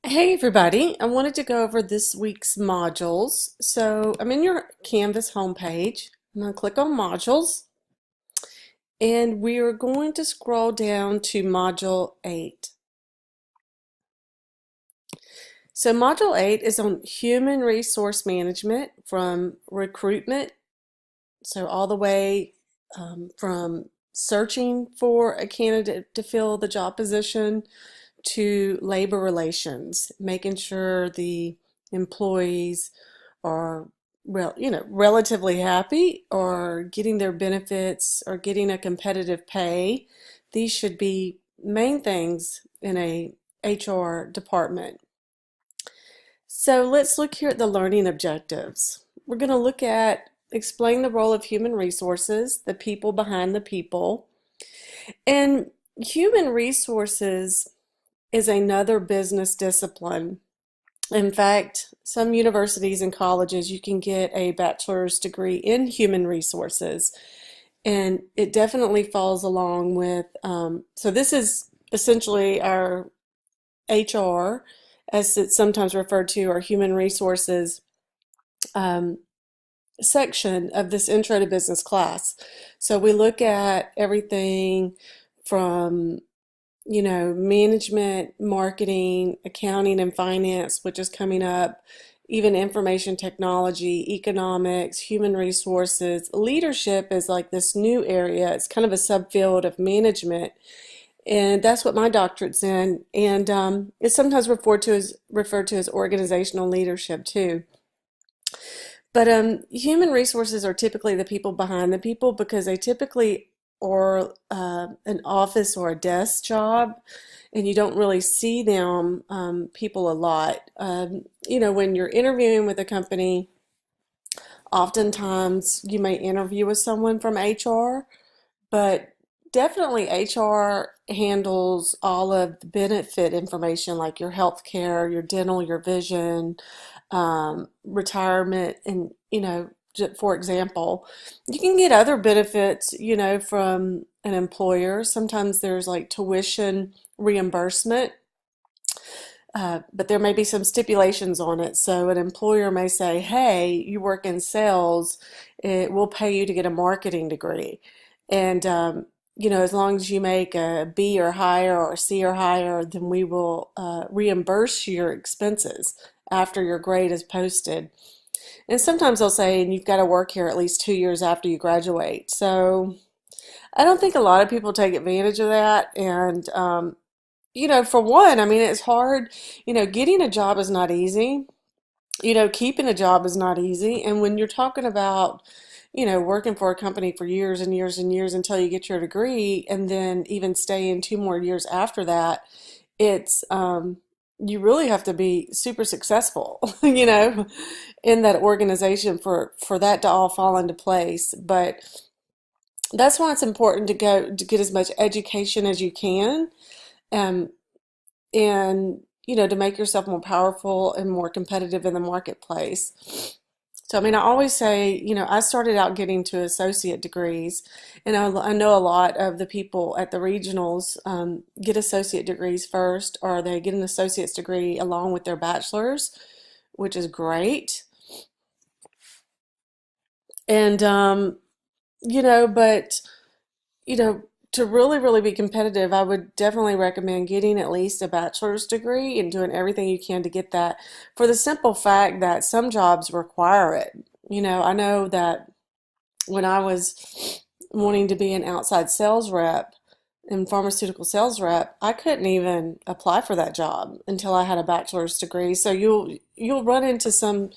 Hey everybody, I wanted to go over this week's modules. So I'm in your Canvas homepage. I'm going to click on modules and we are going to scroll down to module 8. So module 8 is on human resource management from recruitment, so all the way from searching for a candidate to fill the job position to labor relations, making sure the employees are relatively happy or getting their benefits or getting a competitive pay. These should be main things in a HR department. So let's look here at the learning objectives. We're going to look at explain the role of human resources, the people behind the people. And human resources is another business discipline. In fact, some universities and colleges you can get a bachelor's degree in human resources, and it definitely falls along with, so this is essentially our HR, as it's sometimes referred to, or human resources um, section of this intro to business class. So we look at everything from management, marketing, accounting, and finance, which is coming up, even information technology, economics, human resources. Leadership is like this new area. It's kind of a subfield of management. And that's what my doctorate's in. And it's sometimes referred to as organizational leadership too. But human resources are typically the people behind the people because they typically are an office or a desk job, and you don't really see them people a lot. When you're interviewing with a company, oftentimes you may interview with someone from HR, but definitely HR handles all of the benefit information like your health care, your dental, your vision, retirement, and for example, you can get other benefits, from an employer. Sometimes there's like tuition reimbursement, but there may be some stipulations on it. So an employer may say, hey, you work in sales, we'll pay you to get a marketing degree. And as long as you make a B or higher or C or higher, then we will reimburse your expenses after your grade is posted. And sometimes they'll say, and you've got to work here at least 2 years after you graduate. So I don't think a lot of people take advantage of that. And, for one, I mean, it's hard. Getting a job is not easy. Keeping a job is not easy. And when you're talking about, working for a company for years and years and years until you get your degree, and then even staying 2 more years after that, it's, you really have to be super successful, in that organization for that to all fall into place. But that's why it's important to get as much education as you can, um, and to make yourself more powerful and more competitive in the marketplace. So, I mean, I always say, I started out getting to associate degrees, and I know a lot of the people at the regionals get associate degrees first, or they get an associate's degree along with their bachelor's, which is great. And, but, you know, to really, really be competitive, I would definitely recommend getting at least a bachelor's degree and doing everything you can to get that for the simple fact that some jobs require it. I know that when I was wanting to be an outside sales rep and pharmaceutical sales rep, I couldn't even apply for that job until I had a bachelor's degree. So you'll run into some,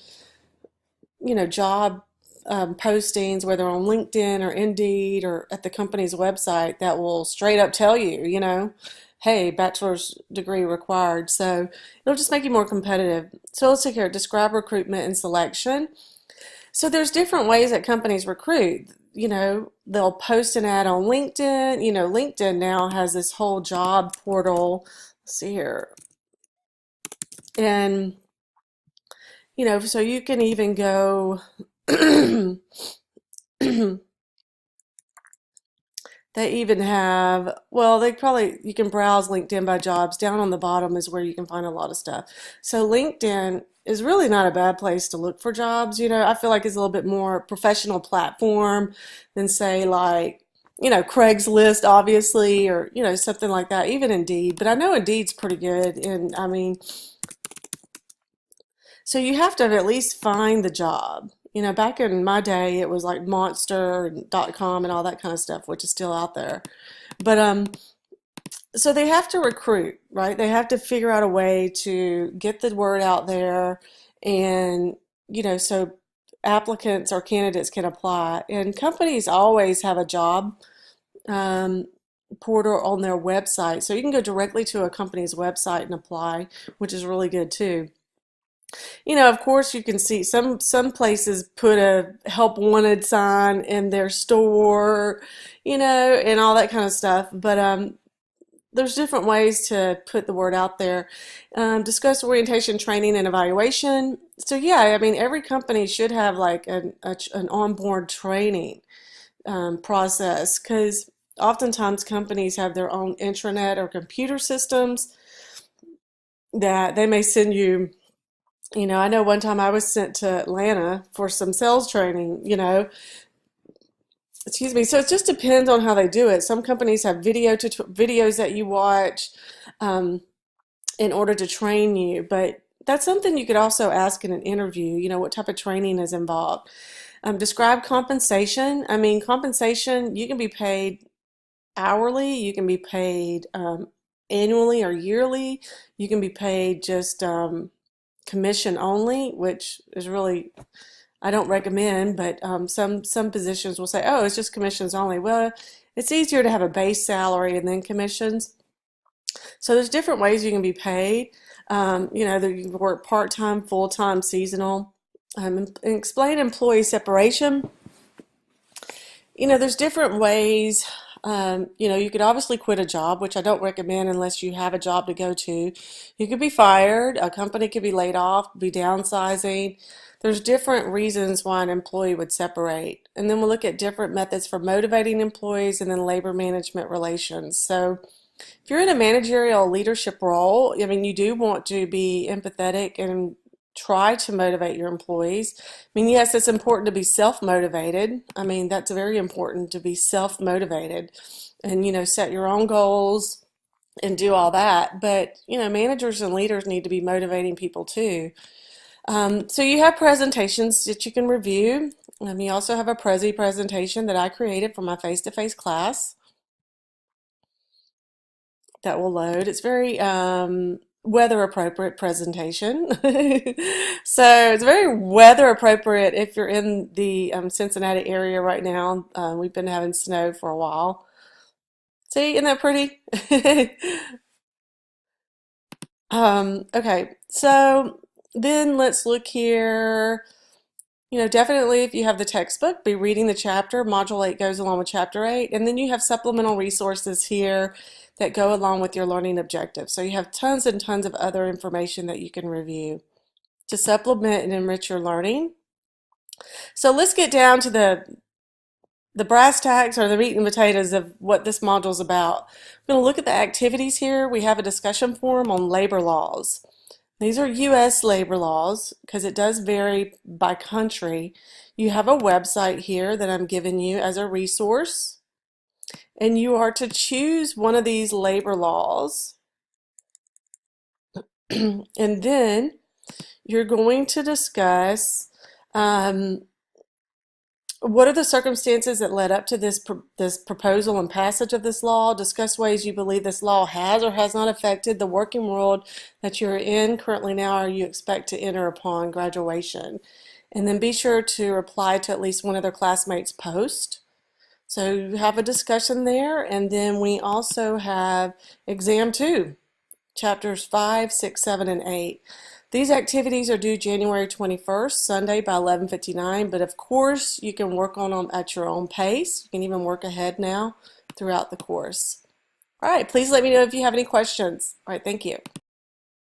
job postings, whether on LinkedIn or Indeed or at the company's website, that will straight up tell you, hey, bachelor's degree required. So it'll just make you more competitive. So let's take here, describe recruitment and selection. So there's different ways that companies recruit. They'll post an ad on LinkedIn. LinkedIn now has this whole job portal. Let's see here. And, so you can even go They even have, well, they probably, you can browse LinkedIn by jobs. Down on the bottom is where you can find a lot of stuff. So LinkedIn is really not a bad place to look for jobs. I feel like it's a little bit more professional platform than say like, Craigslist, obviously, or, something like that, even Indeed. But I know Indeed's pretty good. And I mean, so you have to at least find the job. Back in my day, it was like Monster.com and all that kind of stuff, which is still out there. But so they have to recruit, right? They have to figure out a way to get the word out there, and so applicants or candidates can apply. And companies always have a job um, portal on their website, so you can go directly to a company's website and apply, which is really good too. Of course, you can see some places put a help wanted sign in their store, and all that kind of stuff. But there's different ways to put the word out there. Discuss orientation, training, and evaluation. So yeah, I mean, every company should have like an onboard training process, because oftentimes companies have their own intranet or computer systems that they may send you. I know one time I was sent to Atlanta for some sales training, excuse me. So it just depends on how they do it. Some companies have videos that you watch um, in order to train you, but that's something you could also ask in an interview, what type of training is involved. Describe compensation. I mean, compensation, you can be paid hourly, you can be paid annually or yearly, you can be paid just commission only, which is really, I don't recommend, but some positions will say, oh, it's just commissions only. Well, it's easier to have a base salary and then commissions. So there's different ways you can be paid. That you can work part-time, full-time, seasonal. And explain employee separation. There's different ways. You could obviously quit a job, which I don't recommend unless you have a job to go to. You could be fired, a company could be laid off, be downsizing. There's different reasons why an employee would separate. And then we'll look at different methods for motivating employees, and then labor management relations. So if you're in a managerial leadership role, I mean, you do want to be empathetic and try to motivate your employees. I mean, yes, it's important to be self-motivated. I mean, that's very important to be self-motivated and, set your own goals and do all that. But, managers and leaders need to be motivating people too. So you have presentations that you can review. You also have a Prezi presentation that I created for my face-to-face class that will load. It's very weather appropriate presentation. So it's very weather appropriate if you're in the Cincinnati area right now. We've been having snow for a while. See, isn't that pretty? Okay, so then let's look here. Definitely if you have the textbook, be reading the chapter. Module 8 goes along with Chapter 8. And then you have supplemental resources here that go along with your learning objectives. So you have tons and tons of other information that you can review to supplement and enrich your learning. So let's get down to the brass tacks, or the meat and potatoes of what this module is about. We're going to look at the activities here. We have a discussion forum on labor laws. These are U.S. labor laws because it does vary by country. You have a website here that I'm giving you as a resource, and you are to choose one of these labor laws, and then you're going to discuss what are the circumstances that led up to this proposal and passage of this law? Discuss ways you believe this law has or has not affected the working world that you're in currently now, or you expect to enter upon graduation. And then be sure to reply to at least one of their classmates' post. So you have a discussion there, and then we also have exam 2, chapters 5, 6, 7, and 8. These activities are due January 21st, Sunday by 11:59, but of course you can work on them at your own pace. You can even work ahead now throughout the course. All right, please let me know if you have any questions. All right, thank you.